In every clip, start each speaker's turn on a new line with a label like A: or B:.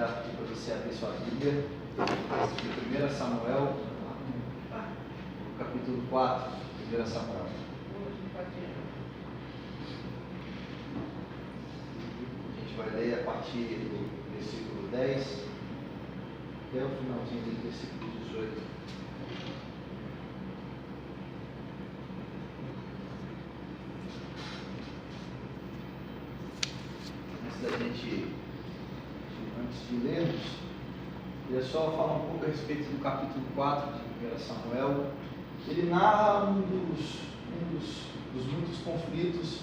A: aberto aqui para você abrir sua Bíblia, de 1 Samuel, capítulo 4, 1 Samuel. A gente vai ler a partir do versículo 10 até o finalzinho do versículo 18. Antes de lermos, queria só falar um pouco a respeito do capítulo 4 de 1 Samuel. Ele narra um dos muitos conflitos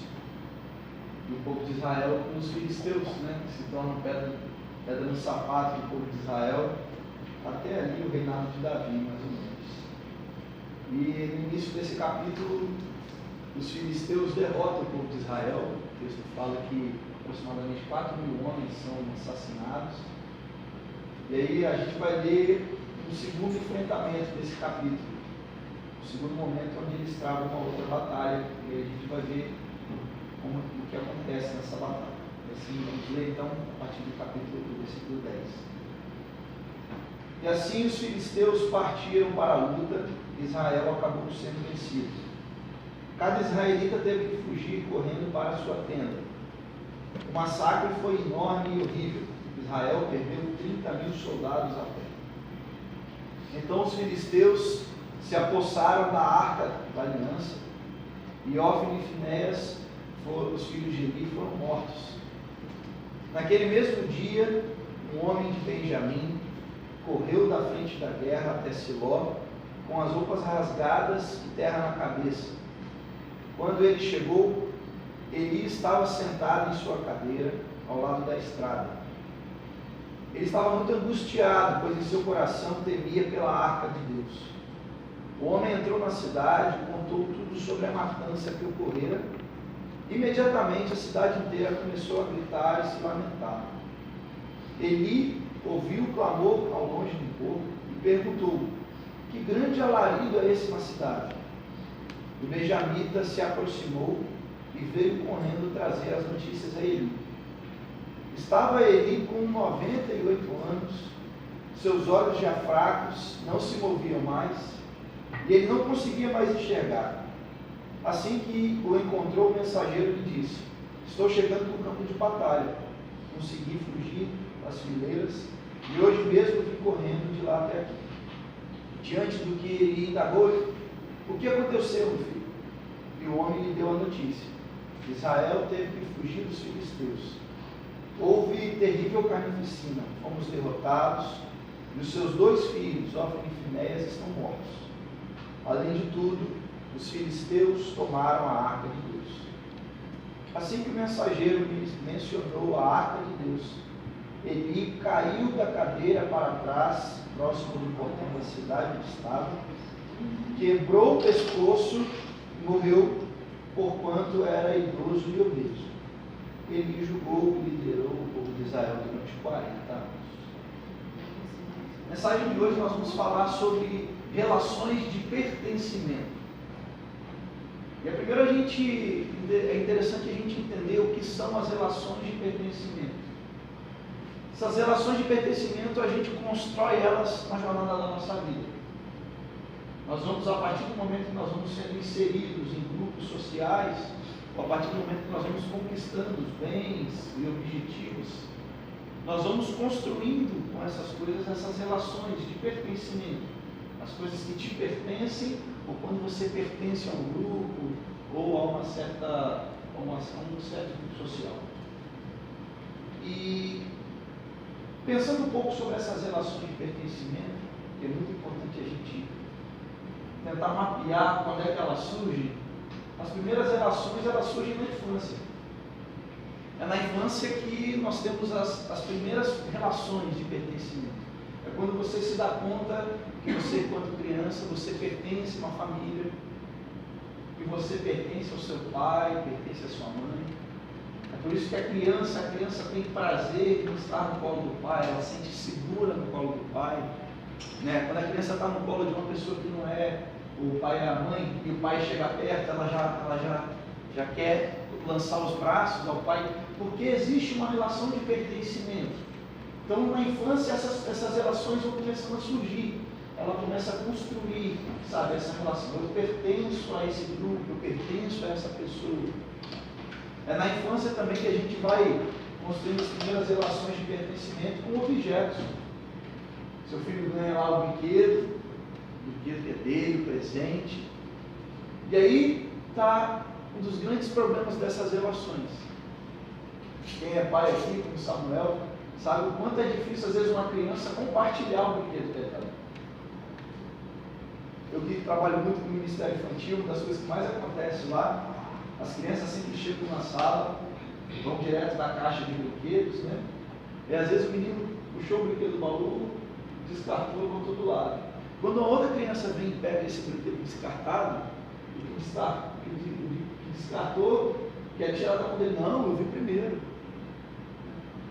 A: do povo de Israel com os filisteus, que se tornam pedra no sapato do povo de Israel, até ali o reinado de Davi, mais ou menos. E no início desse capítulo, os filisteus derrotam o povo de Israel. O texto fala que aproximadamente 4.000 homens são assassinados. E aí a gente vai ler o segundo enfrentamento desse capítulo, o segundo momento onde eles travam uma outra batalha, e aí a gente vai ver o que acontece nessa batalha. Assim, vamos ler então a partir do capítulo do versículo 10. E assim os filisteus partiram para a luta, e Israel acabou sendo vencido. Cada israelita teve que fugir correndo para a sua tenda. O massacre foi enorme e horrível. Israel perdeu 30.000 soldados a pé. Então os filisteus se apossaram da arca da aliança, e Ófni e Finéias, os filhos de Eli, foram mortos. Naquele mesmo dia, um homem de Benjamim correu da frente da guerra até Siló, com as roupas rasgadas e terra na cabeça. Quando ele chegou, Eli estava sentado em sua cadeira, ao lado da estrada. Ele estava muito angustiado, pois em seu coração temia pela arca de Deus. O homem entrou na cidade e contou tudo sobre a matança que ocorrera. Imediatamente a cidade inteira começou a gritar e se lamentar. Eli ouviu o clamor ao longe do povo e perguntou: que grande alarido é esse na cidade? O benjamita se aproximou e veio correndo trazer as notícias a Eli. Estava Eli com 98 anos, seus olhos já fracos, não se moviam mais, e ele não conseguia mais enxergar. Assim que o encontrou, o mensageiro lhe disse: estou chegando no campo de batalha, consegui fugir das fileiras, e hoje mesmo vim correndo de lá até aqui. Diante do que ele indagou: o que aconteceu, meu filho? E o homem lhe deu a notícia: Israel teve que fugir dos filisteus. Houve terrível carnificina, fomos derrotados, e os seus 2 filhos, Ófni e Finéias, estão mortos. Além de tudo, os filisteus tomaram a arca de Deus. Assim que o mensageiro mencionou a arca de Deus, Eli caiu da cadeira para trás, próximo do portão da cidade onde estava, quebrou o pescoço e morreu, porquanto era idoso e obeso. Ele julgou e liderou o povo de Israel durante 40 anos. Na mensagem de hoje nós vamos falar sobre relações de pertencimento. E primeiro é interessante a gente entender o que são as relações de pertencimento. Essas relações de pertencimento a gente constrói elas na jornada da nossa vida. Nós vamos, a partir do momento que nós vamos sendo inseridos em grupos sociais, ou a partir do momento que nós vamos conquistando os bens e objetivos, nós vamos construindo com essas coisas essas relações de pertencimento. As coisas que te pertencem, ou quando você pertence a um grupo, ou a um certo grupo social. E pensando um pouco sobre essas relações de pertencimento, que é muito importante a gente tentar mapear quando é que elas surgem. As primeiras relações, elas surgem na infância. É na infância que nós temos as primeiras relações de pertencimento. É quando você se dá conta que você, enquanto criança, você pertence a uma família, que você pertence ao seu pai, pertence à sua mãe. É por isso que a criança tem prazer em estar no colo do pai, ela se sente segura no colo do pai. Quando a criança está no colo de uma pessoa que não é o pai e a mãe, e o pai chega perto, ela já quer lançar os braços ao pai, porque existe uma relação de pertencimento. Então, na infância, essas relações vão começando a surgir. Ela começa a construir, sabe, essa relação. Eu pertenço a esse grupo, eu pertenço a essa pessoa. É na infância também que a gente vai construindo as primeiras relações de pertencimento com objetos. Seu filho ganha lá o brinquedo que é dele, o presente. E aí está um dos grandes problemas dessas relações. Quem é pai aqui, como Samuel, sabe o quanto é difícil, às vezes, uma criança compartilhar o brinquedo dela. Eu que trabalho muito com o Ministério Infantil, uma das coisas que mais acontece lá, as crianças sempre chegam na sala, vão direto da caixa de brinquedos, né? E às vezes o menino puxou o brinquedo do baú, descartou e botou do lado. Quando a outra criança vem e pega esse brinquedo descartado, que descartou, quer tirar da mão dele. Não, eu vi primeiro.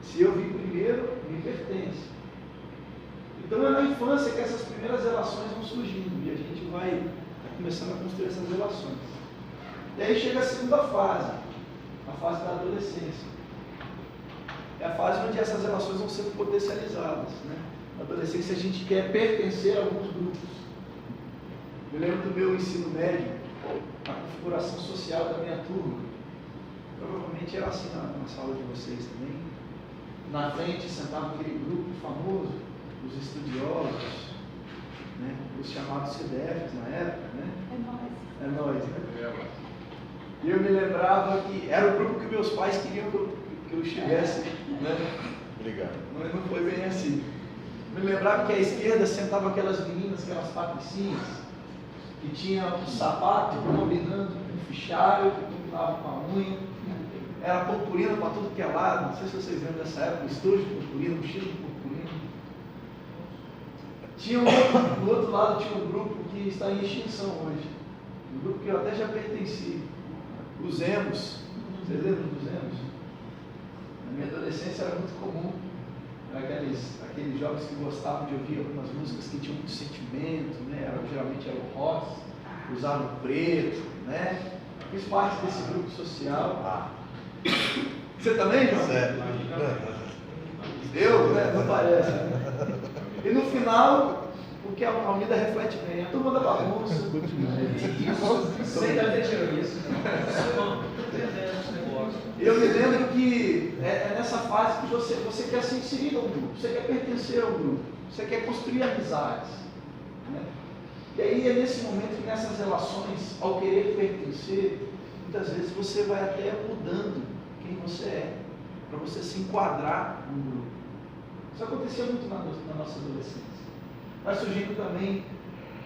A: Se eu vi primeiro, me pertence. Então é na infância que essas primeiras relações vão surgindo e a gente vai começando a construir essas relações. E aí chega a segunda fase, a fase da adolescência. É a fase onde essas relações vão sendo potencializadas, né? Na adolescência a gente quer pertencer a alguns grupos. Eu lembro do meu ensino médio, a configuração social da minha turma. Provavelmente era assim na sala de vocês também. Na frente sentava aquele grupo famoso, os estudiosos, né? Os chamados CDFs na época, né? É nóis, né? E eu me lembrava que era o grupo que meus pais queriam que eu estivesse, né?
B: Obrigado.
A: Mas não foi bem assim. Me lembrava que à esquerda sentavam aquelas meninas, aquelas patricinhas, que tinham um sapato combinando com um fichário, que combinava com a unha. Era purpurina para tudo que é lado. Não sei se vocês lembram dessa época, estojo de purpurina, mochila de purpurina. Tinha do outro lado tinha um grupo que está em extinção hoje. Um grupo que eu até já pertenci. Os emos. Vocês lembram dos emos? Na minha adolescência era muito comum. Aqueles jovens que gostavam de ouvir algumas músicas que tinham muito sentimento, né? Geralmente era o rock, usavam preto, né? Fiz parte desse grupo social. Você também, João?
B: Certo.
A: Eu? Né? Não parece. Né? E no final, porque a Almeida reflete bem, a turma da bagunça.
C: Isso, sem dar isso.
A: Eu me lembro que é nessa fase que você quer se inserir a um grupo, você quer pertencer ao grupo, você quer construir amizades. Né? E aí é nesse momento que nessas relações, ao querer pertencer, muitas vezes você vai até mudando quem você é, para você se enquadrar no grupo. Isso acontecia muito na nossa adolescência. Vai surgindo também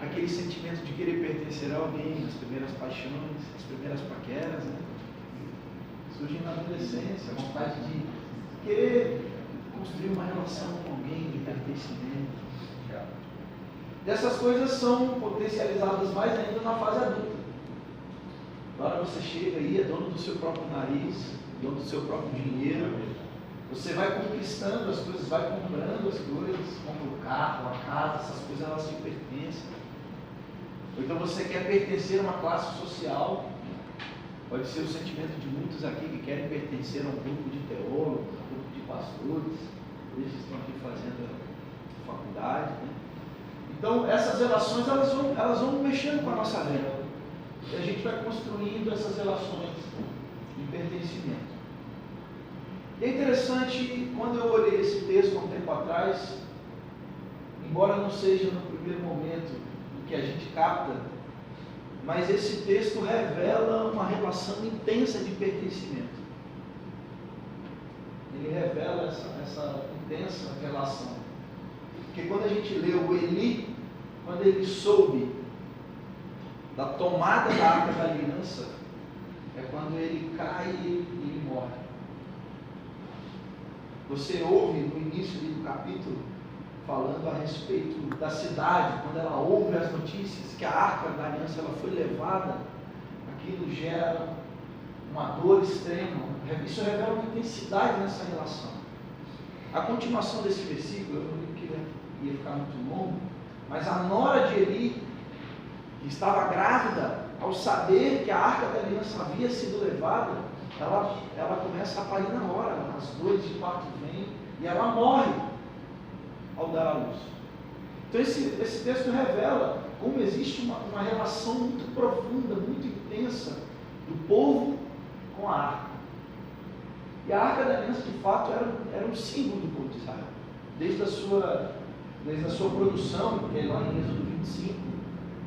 A: aquele sentimento de querer pertencer a alguém, as primeiras paixões, as primeiras paqueras, né? Surge na adolescência, a vontade de querer construir uma relação com alguém, de pertencimento. E essas coisas são potencializadas mais ainda na fase adulta. Agora você chega aí, é dono do seu próprio nariz, dono do seu próprio dinheiro. Você vai conquistando as coisas, vai comprando as coisas, compra o carro, a casa, essas coisas elas te pertencem. Ou então você quer pertencer a uma classe social. Pode ser o sentimento de muitos aqui que querem pertencer a um grupo de teólogos, a um grupo de pastores, eles estão aqui fazendo a faculdade, né? Então, essas relações, elas vão mexendo com a nossa vida. E a gente vai construindo essas relações de pertencimento. E é interessante, quando eu olhei esse texto há um tempo atrás, embora não seja no primeiro momento o que a gente capta, mas esse texto revela uma relação intensa de pertencimento. Ele revela essa intensa relação. Porque quando a gente lê o Eli, quando ele soube da tomada da arca da aliança, é quando ele cai e ele morre. Você ouve no início do capítulo falando a respeito da cidade, quando ela ouve as notícias que a arca da aliança ela foi levada, aquilo gera uma dor extrema. Isso revela uma intensidade nessa relação. A continuação desse versículo, eu não queria ia ficar muito longo, mas a nora de Eli, que estava grávida, ao saber que a arca da aliança havia sido levada, ela começa a parir na hora, as dores de parto vêm e ela morre. ao dar à luz. Então esse texto revela como existe uma relação muito profunda, muito intensa do povo com a arca. E a arca da aliança, de fato, era um símbolo do povo de Israel. Desde a sua produção, porque lá em Êxodo 25,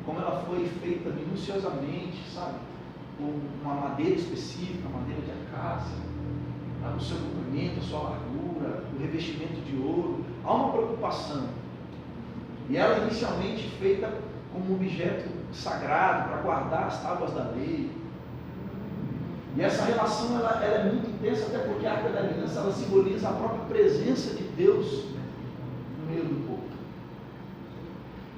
A: como ela foi feita minuciosamente, sabe? Com uma madeira específica, madeira de acácia, o seu comprimento, a sua largura, o revestimento de ouro. Há uma preocupação. E ela inicialmente feita como um objeto sagrado para guardar as tábuas da lei. E essa relação ela é muito intensa, até porque a Arca da Aliança ela simboliza a própria presença de Deus no meio do povo.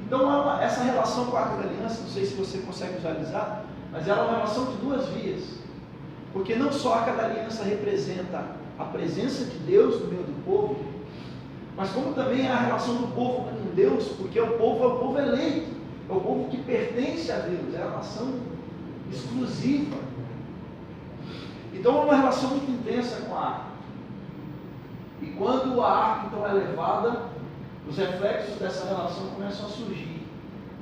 A: Então essa relação com a Arca da Aliança, não sei se você consegue visualizar, mas ela é uma relação de duas vias. Porque não só a Arca da Aliança representa a presença de Deus no meio do povo, mas como também é a relação do povo com Deus, porque o povo é o povo eleito, é o povo que pertence a Deus, é a relação exclusiva. Então é uma relação muito intensa com a arca. E quando a arca então é levada, os reflexos dessa relação começam a surgir.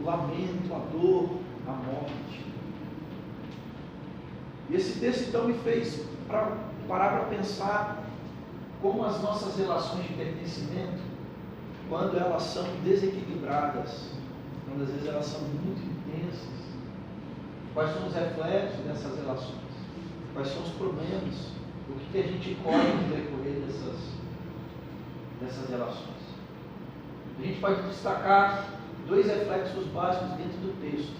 A: O lamento, a dor, a morte. E esse texto então me fez parar para pensar como as nossas relações de pertencimento, quando elas são desequilibradas, quando às vezes elas são muito intensas, quais são os reflexos dessas relações? Quais são os problemas? O que a gente colhe no decorrer dessas relações? A gente pode destacar dois reflexos básicos dentro do texto.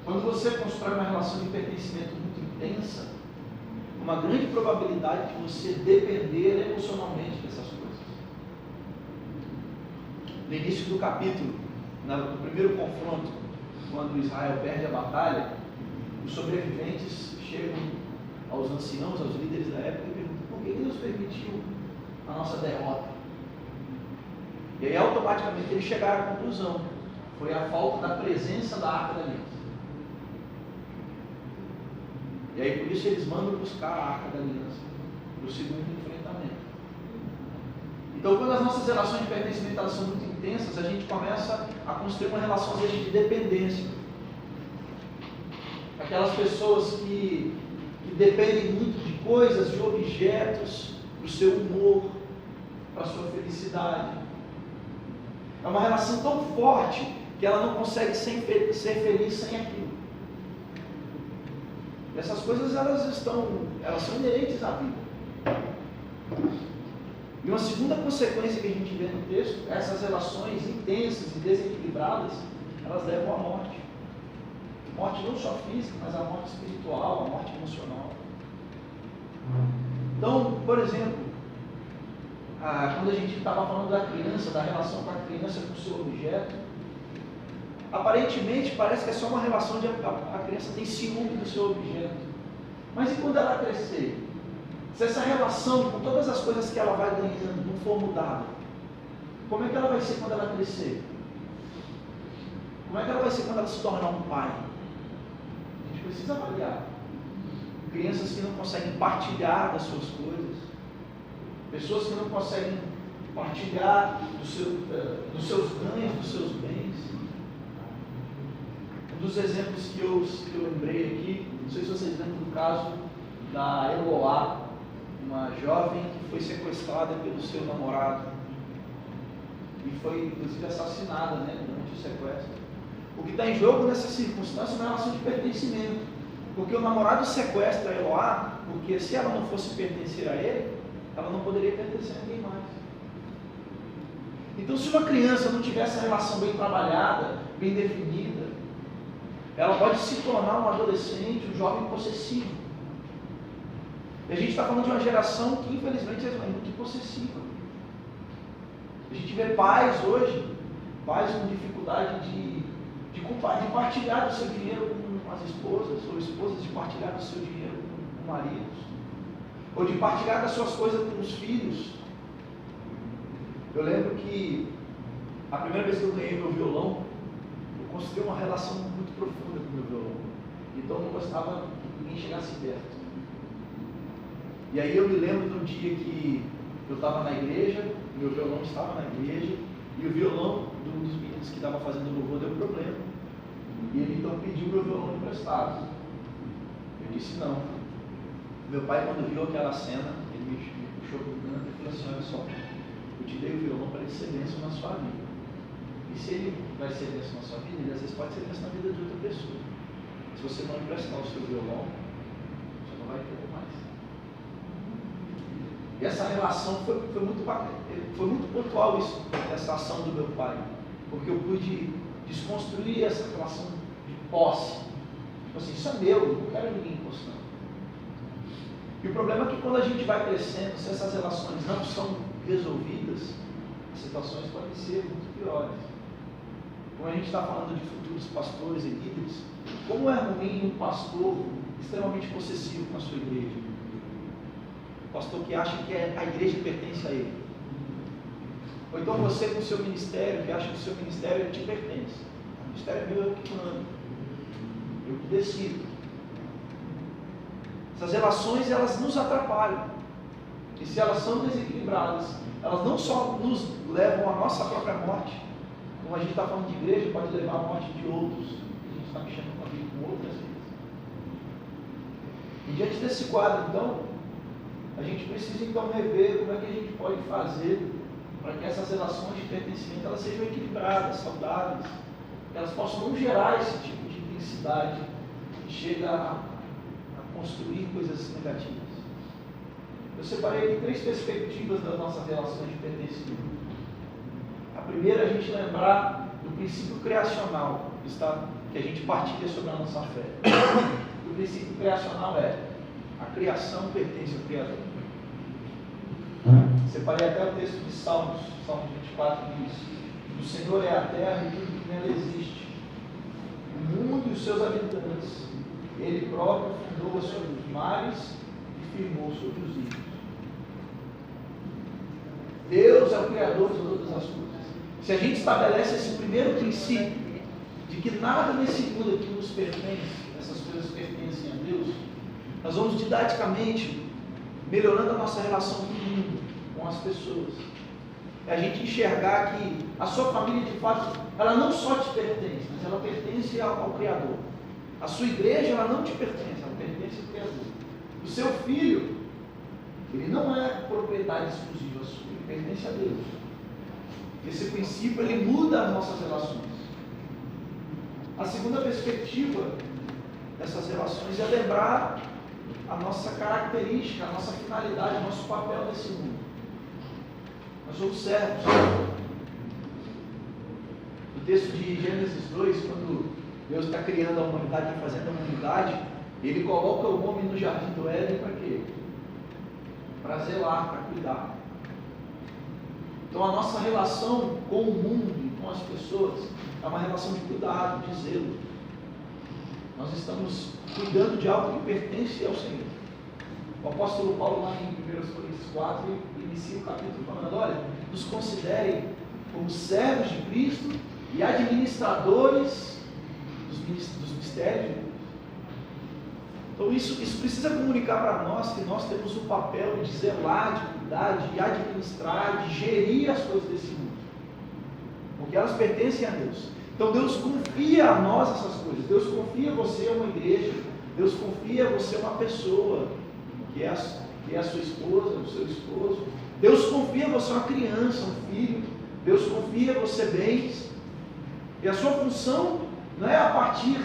A: Quando você constrói uma relação de pertencimento muito intensa, uma grande probabilidade de você depender emocionalmente dessas coisas. No início do capítulo, no primeiro confronto, quando Israel perde a batalha, os sobreviventes chegam aos anciãos, aos líderes da época e perguntam: por que Deus permitiu a nossa derrota? E aí automaticamente eles chegaram à conclusão: foi a falta da presença da Arca da Aliança. E aí por isso eles mandam buscar a Arca da Aliança para o segundo enfrentamento. Então quando as nossas relações de pertencimento elas são muito intensas, a gente começa a construir uma relação às vezes de dependência. Aquelas pessoas que dependem muito de coisas, de objetos, para o seu humor, para a sua felicidade. É uma relação tão forte que ela não consegue ser feliz sem aquilo. E essas coisas elas são inerentes à vida. E uma segunda consequência que a gente vê no texto, essas relações intensas e desequilibradas, elas levam à morte. Morte não só física, mas a morte espiritual, a morte emocional. Então, por exemplo, quando a gente estava falando da criança, da relação com a criança com o seu objeto, aparentemente parece que é só uma relação de a criança tem ciúme do seu objeto. Mas e quando ela crescer? Se essa relação com todas as coisas que ela vai ganhando não for mudada, como é que ela vai ser quando ela crescer? Como é que ela vai ser quando ela se tornar um pai? A gente precisa avaliar. Crianças que não conseguem partilhar das suas coisas, pessoas que não conseguem partilhar dos seus ganhos, dos seus bens. Um dos exemplos que eu lembrei aqui, não sei se vocês lembram do caso da Eloá, uma jovem que foi sequestrada pelo seu namorado e foi inclusive assassinada, durante o sequestro. O que está em jogo nessa circunstância é uma relação de pertencimento, porque o namorado sequestra a Eloá, porque se ela não fosse pertencer a ele, ela não poderia pertencer a ninguém mais. Então, se uma criança não tiver essa relação bem trabalhada, bem definida, ela pode se tornar um adolescente, um jovem possessivo. E a gente está falando de uma geração que infelizmente é muito possessiva. A gente vê pais hoje, pais com dificuldade de partilhar do seu dinheiro com as esposas, ou esposas de partilhar do seu dinheiro com maridos, ou de partilhar das suas coisas com os filhos. Eu lembro que a primeira vez que eu ganhei meu violão, eu construí uma relação muito profunda com o meu violão. Então eu não gostava que ninguém chegasse perto. E aí eu me lembro de um dia que Eu estava na igreja, meu violão estava na igreja, e o violão de um dos meninos que estava fazendo louvor deu problema. E ele então pediu meu violão emprestado. Eu disse não. Meu pai, quando viu aquela cena, ele me puxou para o canto e falou assim: olha só, eu te dei o violão para ele ser bênção na sua vida. E se ele vai ser bênção na sua vida, ele às vezes pode ser bênção na vida de outra pessoa. Se você não emprestar o seu violão, você não vai ter mais. E essa relação foi muito bacana, foi muito pontual isso, essa ação do meu pai, porque eu pude desconstruir essa relação de posse. Tipo assim, isso é meu, eu não quero ninguém encostando. E o problema é que quando a gente vai crescendo, se essas relações não são resolvidas, as situações podem ser muito piores. Como a gente está falando de futuros pastores e líderes, como é ruim um pastor extremamente possessivo com a sua igreja? Pastor que acha que a igreja pertence a ele. Ou então você com o seu ministério, que acha que o seu ministério te pertence. O ministério é meu, eu que mando. Eu que decido. Essas relações, elas nos atrapalham. E se elas são desequilibradas, elas não só nos levam à nossa própria morte, como a gente está falando de igreja, pode levar à morte de outros. A gente está mexendo com a vida com outras vidas. E diante desse quadro, então, a gente precisa então rever como é que a gente pode fazer para que essas relações de pertencimento elas sejam equilibradas, saudáveis, que elas possam não gerar esse tipo de intensidade que chega a construir coisas negativas. Eu separei aqui 3 perspectivas das nossas relações de pertencimento. A primeira é a gente lembrar do princípio criacional que a gente partilha sobre a nossa fé. O princípio criacional é: a criação pertence ao Criador. Separei até o texto de Salmos 24, diz: do Senhor é a terra e tudo que nela existe, o mundo e os seus habitantes. Ele próprio fundou sobre os mares e firmou sobre os rios. Deus é o Criador de todas as coisas. Se a gente estabelece esse primeiro princípio, de que nada nesse mundo aqui nos pertence, essas coisas pertencem a Deus, nós vamos didaticamente melhorando a nossa relação com o mundo, com as pessoas. É a gente enxergar que a sua família, de fato, ela não só te pertence, mas ela pertence ao Criador. A sua igreja, ela não te pertence, ela pertence ao Criador. O seu filho, ele não é propriedade exclusiva sua, ele pertence a Deus. Esse princípio, ele muda as nossas relações. A segunda perspectiva dessas relações é lembrar a nossa característica, a nossa finalidade, o nosso papel nesse mundo. Nós somos servos. No texto de Gênesis 2, quando Deus está criando a humanidade, está fazendo a humanidade, Ele coloca o homem no jardim do Éden para quê? Para zelar, para cuidar. Então a nossa relação com o mundo e com as pessoas é uma relação de cuidado, de zelo. Nós estamos cuidando de algo que pertence ao Senhor. O apóstolo Paulo, lá em 1 Coríntios 4, inicia o capítulo falando: olha, nos considerem como servos de Cristo e administradores dos mistérios de Deus. Então isso precisa comunicar para nós que nós temos o papel de zelar, de cuidar, de administrar, de gerir as coisas desse mundo, porque elas pertencem a Deus. Então Deus confia a nós essas coisas. Deus confia você a uma igreja. Deus confia você a uma pessoa, que é a sua esposa, o seu esposo. Deus confia você a uma criança, um filho. Deus confia você bens. E a sua função não é a partir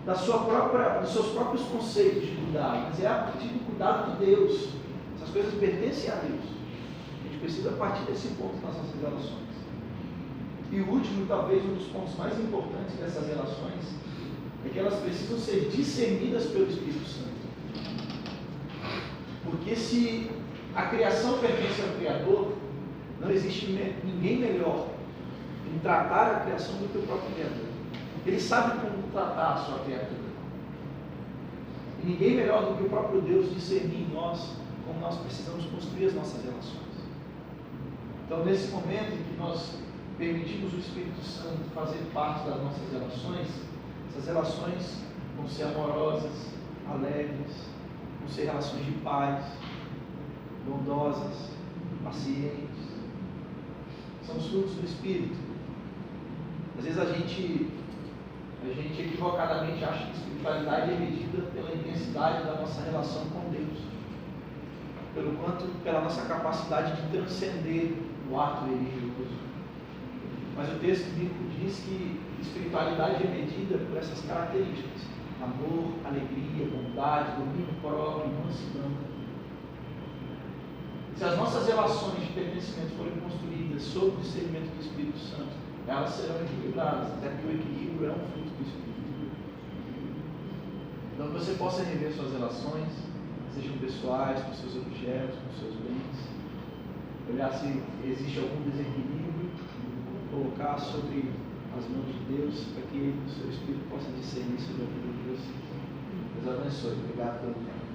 A: dos seus próprios conceitos de cuidado, mas é a partir do cuidado de Deus. Essas coisas pertencem a Deus. A gente precisa partir desse ponto nas nossas relações. E o último, talvez um dos pontos mais importantes dessas relações, é que elas precisam ser discernidas pelo Espírito Santo. Porque se a criação pertence ao Criador, não existe ninguém melhor em tratar a criação do que o próprio Criador. Ele sabe como tratar a sua criatura. E ninguém melhor do que o próprio Deus discernir em nós como nós precisamos construir as nossas relações. Então, nesse momento em que nós permitimos o Espírito Santo fazer parte das nossas relações, essas relações vão ser amorosas, alegres, vão ser relações de paz, bondosas, pacientes. São os frutos do Espírito. Às vezes a gente equivocadamente acha que espiritualidade é medida pela intensidade da nossa relação com Deus, pela nossa capacidade de transcender o ato religioso. Mas o texto bíblico diz que espiritualidade é medida por essas características: amor, alegria, bondade, domínio próprio, mansidão. Se as nossas relações de pertencimento forem construídas sob o discernimento do Espírito Santo, elas serão equilibradas, até porque o equilíbrio é um fruto do Espírito. Então, que você possa rever suas relações, sejam pessoais, com seus objetos, com seus bens, olhar se existe algum desequilíbrio, colocar sobre as mãos de Deus, para que o seu Espírito possa discernir sobre a vida de você. Deus abençoe. Obrigado pelo tempo.